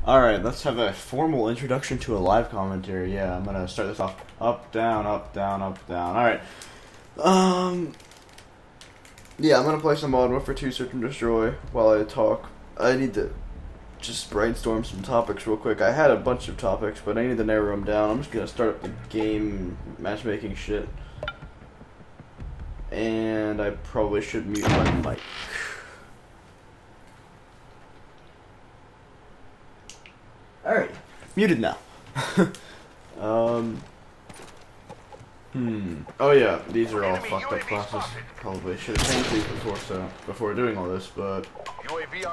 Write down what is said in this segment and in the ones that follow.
Alright, let's have a formal introduction to a live commentary. Yeah, I'm gonna start this off up, down, up, down, up, down. Alright. Yeah, I'm gonna play some Modern Warfare 2 Search and Destroy while I talk. I need to just brainstorm some topics real quick. I had a bunch of topics, but I need to narrow them down. I'm just gonna start up the game matchmaking shit. And I probably should mute my mic. Alright, muted now. Oh yeah, these are all fucked up classes. Probably should have changed these before doing all this, but UAV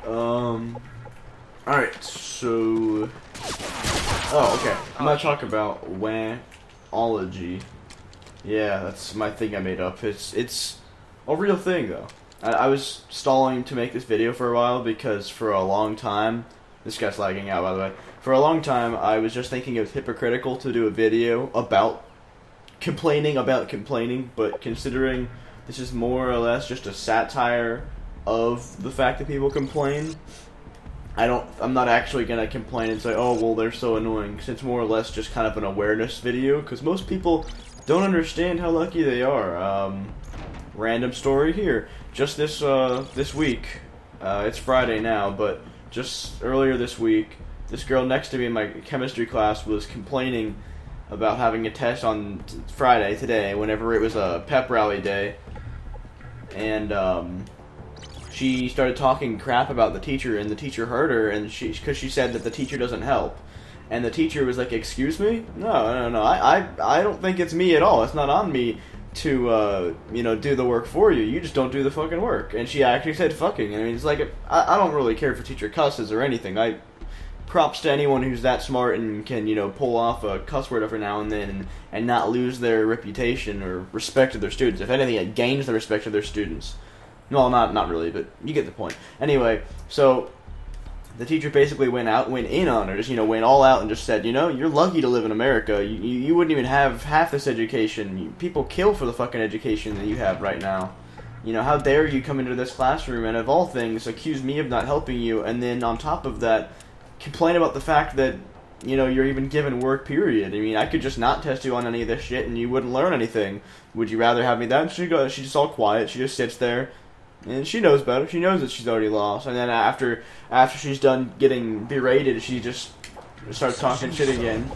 online. Alright, so okay. I'm gonna talk about WANology. Yeah, that's my thing I made up. It's a real thing though. I was stalling to make this video for a while because for a long time, this guy's lagging out by the way. For a long time, I was just thinking it was hypocritical to do a video about complaining, but considering this is more or less just a satire of the fact that people complain, I'm not actually gonna complain and say, oh well, they're so annoying, because it's more or less just kind of an awareness video, because most people don't understand how lucky they are. Random story here. Just this week, it's Friday now, but just earlier this week, this girl next to me in my chemistry class was complaining about having a test on Friday, today, whenever it was a pep rally day, and she started talking crap about the teacher, and the teacher heard her, and because she said that the teacher doesn't help, and the teacher was like, "Excuse me? No, I don't think it's me at all. It's not on me to do the work for you. You just don't do the fucking work." And she actually said "fucking." I mean, it's like I don't really care if a teacher cusses or anything. Props to anyone who's that smart and can, pull off a cuss word every now and then and not lose their reputation or respect of their students. If anything, it gains the respect of their students. Well, not really, but you get the point. Anyway, so the teacher basically went in on her, just, went all out and just said, you're lucky to live in America. You wouldn't even have half this education. People kill for the fucking education that you have right now. How dare you come into this classroom and, of all things, accuse me of not helping you, and then on top of that, complain about the fact that, you're even given work, period. I mean, I could just not test you on any of this shit and you wouldn't learn anything. Would you rather have me that? She's just all quiet. She just sits there. And she knows better. She knows that she's already lost. And then after she's done getting berated, she just starts talking shit again.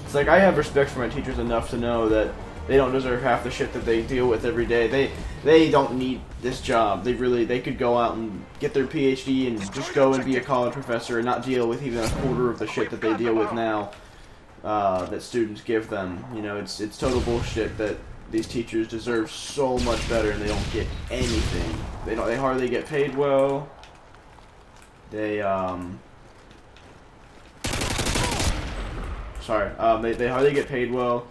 It's like, I have respect for my teachers enough to know that they don't deserve half the shit that they deal with every day. They don't need this job. They could go out and get their PhD and just go and be a college professor and not deal with even a quarter of the shit that they deal with now, that students give them. It's total bullshit that these teachers deserve so much better and they don't get anything. They hardly get paid well. They hardly get paid well.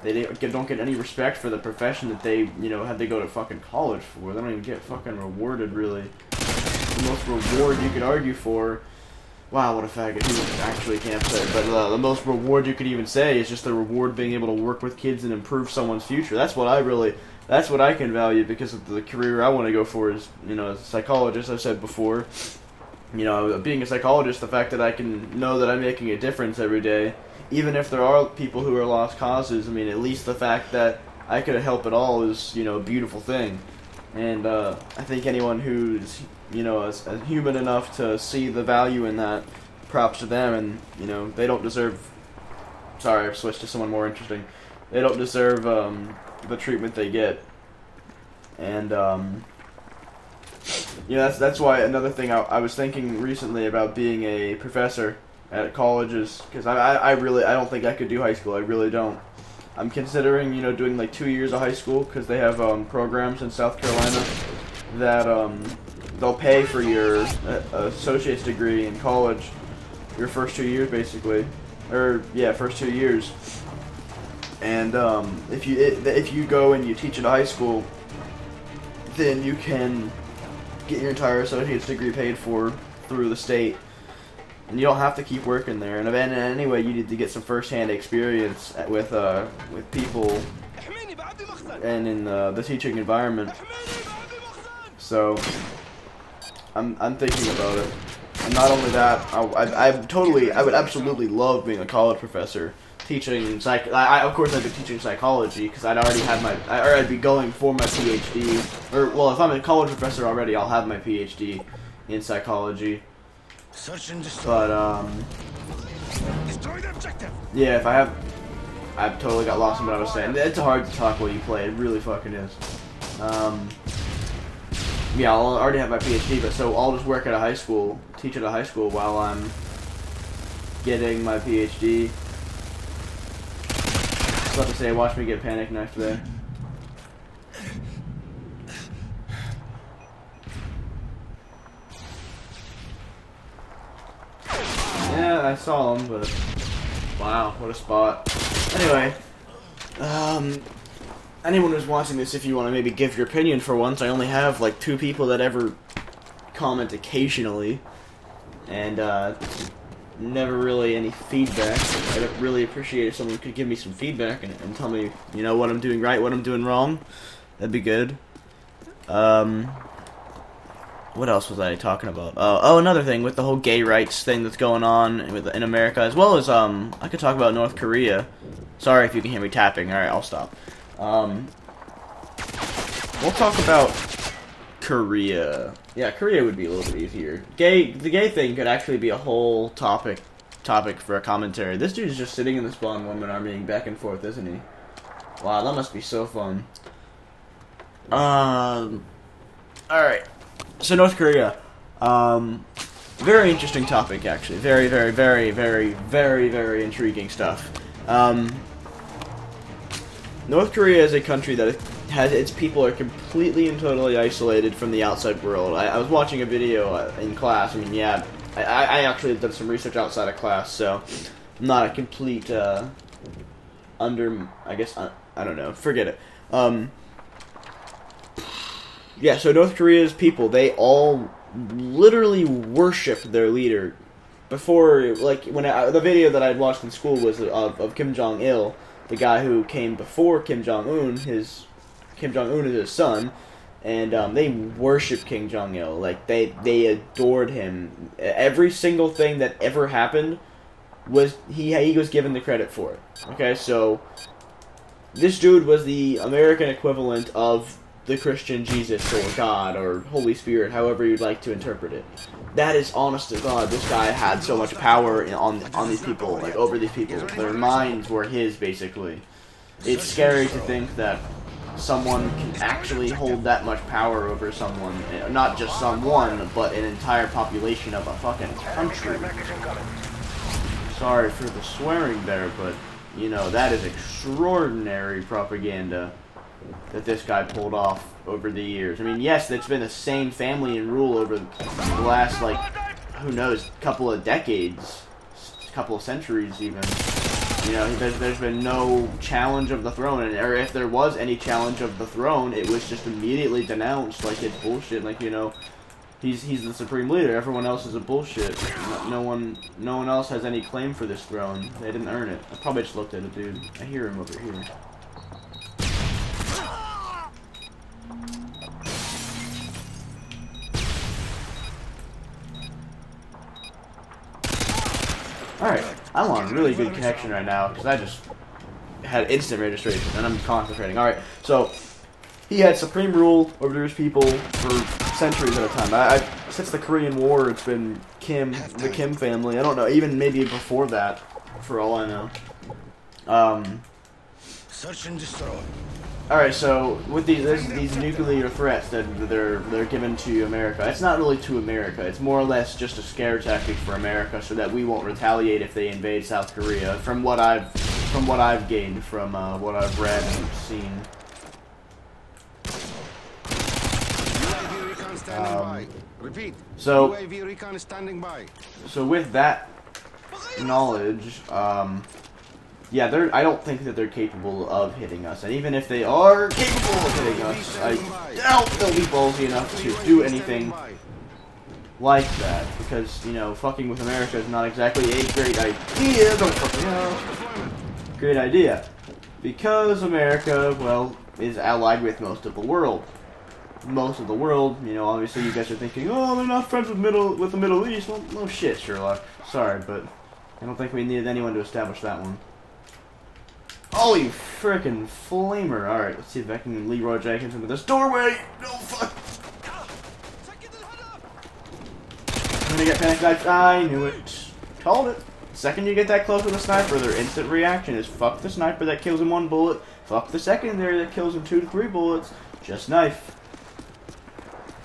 They don't get any respect for the profession that they, had to go to fucking college for. They don't even get fucking rewarded, really. The most reward you could argue for, wow, what a faggot, who actually can't say, but the most reward you could even say is just the reward being able to work with kids and improve someone's future. That's what I can value, because of the career I want to go for is, as a psychologist, I've said before. Being a psychologist, the fact that I can know that I'm making a difference every day, even if there are people who are lost causes, I mean, at least the fact that I could help at all is, a beautiful thing. And I think anyone who's, a human enough to see the value in that, props to them, and, they don't deserve... Sorry, I've switched to someone more interesting. They don't deserve, the treatment they get. And, that's why another thing I was thinking recently about being a professor at colleges, because I don't think I could do high school. I really don't. I'm considering, doing like 2 years of high school, because they have programs in South Carolina that they'll pay for your associate's degree in college, your first 2 years basically, first 2 years. And if you go and you teach at a high school, then you can get your entire associate's degree paid for through the state. And you don't have to keep working there. And anyway, you need to get some first-hand experience with people and in the teaching environment. So I'm thinking about it. And not only that, I would absolutely love being a college professor, teaching of course I'd be teaching psychology because I'd already have or I'd be going for my PhD. Or well, if I'm a college professor already, I'll have my PhD in psychology. But Destroy the objective. yeah, if I've totally got lost in what I was saying. It's hard to talk while you play. It really fucking is. Yeah, I'll already have my PhD, but so I'll just work at a high school, teach at a high school while I'm getting my PhD. I was about to say, watch me get panic knifed there. Yeah, I saw him, but wow, what a spot. Anyway, anyone who's watching this, if you want to maybe give your opinion for once, I only have like 2 people that ever comment occasionally, and never really any feedback. I'd really appreciate if someone could give me some feedback and tell me, you know, what I'm doing right, what I'm doing wrong. That'd be good. What else was I talking about? Oh, another thing with the whole gay rights thing that's going on in America, as well as I could talk about North Korea. Sorry if you can hear me tapping. All right, I'll stop. We'll talk about Korea. Yeah, Korea would be a little bit easier. The gay thing could actually be a whole topic for a commentary. This dude is just sitting in the spawn woman armying back and forth, isn't he? Wow, that must be so fun. Alright. So North Korea. Very interesting topic, actually. Very, very, very, very, very, very intriguing stuff. North Korea is a country that has its people are completely and totally isolated from the outside world. I was watching a video in class. I mean, yeah, I actually did some research outside of class, so I'm not a complete I guess I don't know. Forget it. Yeah, so North Korea's people, they all literally worship their leader. Before, like, when the video that I'd watched in school was of Kim Jong-il, the guy who came before Kim Jong-un. Kim Jong-un is his son, and they worship Kim Jong-il. Like, they adored him. Every single thing that ever happened was he was given the credit for it. Okay, so this dude was the American equivalent of the Christian Jesus or God or Holy Spirit, however you'd like to interpret it. That is, honest to God, this guy had so much power on these people, like over these people. Their minds were his, basically. It's scary to think that someone can actually hold that much power over someone, not just someone, but an entire population of a fucking country. Sorry for the swearing there, but, you know, that is extraordinary propaganda that this guy pulled off over the years. I mean, yes, it's been the same family in rule over the last, like, who knows, couple of decades, couple of centuries even. You know, there's been no challenge of the throne, or if there was any challenge of the throne, it was just immediately denounced like it's bullshit. Like, you know, he's the supreme leader. Everyone else is a bullshit. No one else has any claim for this throne. They didn't earn it. I probably just looked at it, dude. I hear him over here. Alright, I'm on really good connection right now, because I just had instant registration, and I'm concentrating. Alright, so, he had supreme rule over his people for centuries at a time. Since the Korean War, it's been the Kim family. I don't know, even maybe before that, for all I know. Search and destroy. Alright, so with these nuclear threats that they're given to America, it's not really to America. It's more or less just a scare tactic for America, so that we won't retaliate if they invade South Korea. From what I've gained from what I've read and seen. UAV recon standing by. Repeat. So UAV recon standing by. So with that knowledge, yeah, I don't think that they're capable of hitting us. And even if they are capable of hitting us, I doubt they'll be ballsy enough to do anything like that. Because, you know, fucking with America is not exactly a great idea. Don't fucking know. Great idea. Because America, well, is allied with most of the world. most of the world. You know, obviously you guys are thinking, oh, they're not friends with the Middle East. Well, no shit, Sherlock. Sorry, but I don't think we needed anyone to establish that one. Oh, you frickin' flamer. Alright, let's see if I can Leroy Jenkins into this doorway. No, fuck. I'm gonna get panic sniped. I knew it. Called it. The second you get that close with a sniper, their instant reaction is fuck the sniper that kills him 1 bullet, fuck the secondary that kills him 2 to 3 bullets, just knife.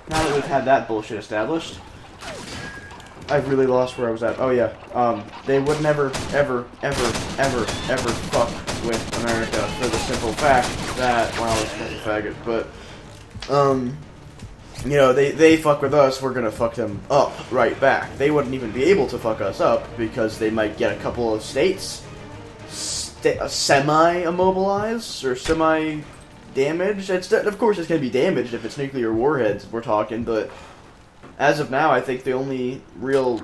Now that we've had that bullshit established, I've really lost where I was at. Oh yeah, they would never, ever, ever, ever, ever fuck with America for the simple fact that, well, it's kind of a faggot, but, you know, they fuck with us, we're gonna fuck them up right back. They wouldn't even be able to fuck us up because they might get a couple of states semi-immobilized or semi-damaged. Of course, it's gonna be damaged if it's nuclear warheads we're talking, but as of now, I think the only real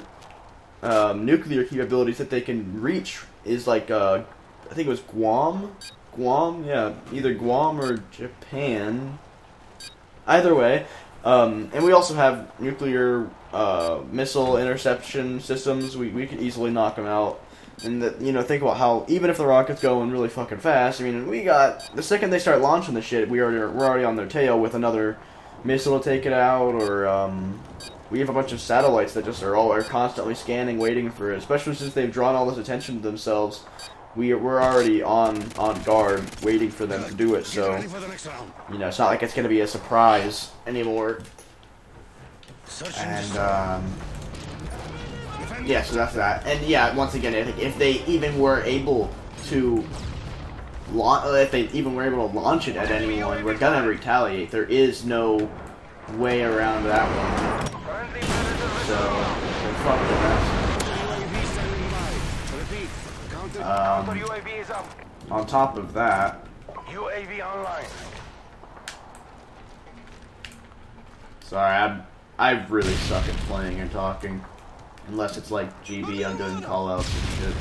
nuclear capabilities that they can reach is like, I think it was Guam? Guam? Yeah, either Guam or Japan. Either way. And we also have nuclear missile interception systems. We could easily knock them out. And, you know, think about how, even if the rocket's going really fucking fast, I mean, the second they start launching the shit, we're already on their tail with another missile to take it out, or, we have a bunch of satellites that just are constantly scanning, waiting for it, especially since they've drawn all this attention to themselves. We're already on guard, waiting for them to do it, so, you know, it's not like it's gonna be a surprise anymore. And, yeah, so that's that. And yeah, once again, I think if they even were able to launch it at anyone, we're gonna retaliate. There is no way around that one. So, fuck the rest. On top of that, UAV online. Sorry, I really suck at playing and talking. Unless it's like GB, I'm doing callouts and shit.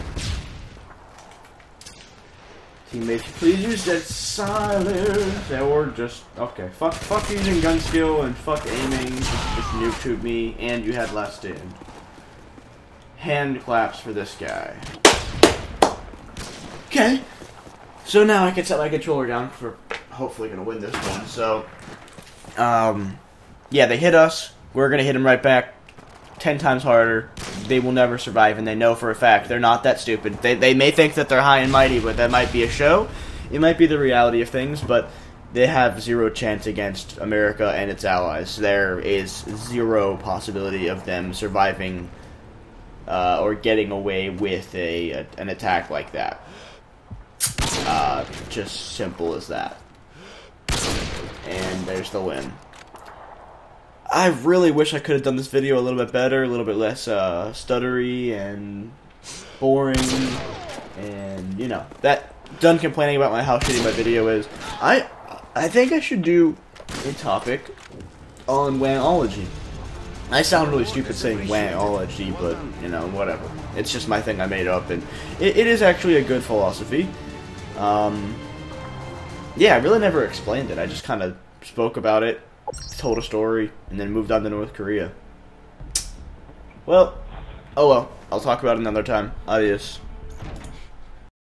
Teammates, please use that silence. Or just, okay, fuck using gun skill and fuck aiming. Just noob-tube me, and you had last stand. Hand claps for this guy. Okay. So now I can set my controller down for hopefully gonna win this one. So, yeah, they hit us. We're gonna hit them right back 10 times harder. They will never survive, and they know for a fact they're not that stupid. They may think that they're high and mighty, but that might be a show. It might be the reality of things, but they have zero chance against America and its allies. There is zero possibility of them surviving or getting away with an attack like that. Just simple as that. And there's the win. I really wish I could have done this video a little bit better, a little bit less stuttery and boring, and you know, done complaining about how shitty my video is. I think I should do a topic on WANology. I sound really stupid saying WANology, but you know, whatever. It's just my thing I made up, and it is actually a good philosophy. Yeah, I really never explained it. I just kind of spoke about it, told a story, and then moved on to North Korea. Well, oh well. I'll talk about it another time. Adios.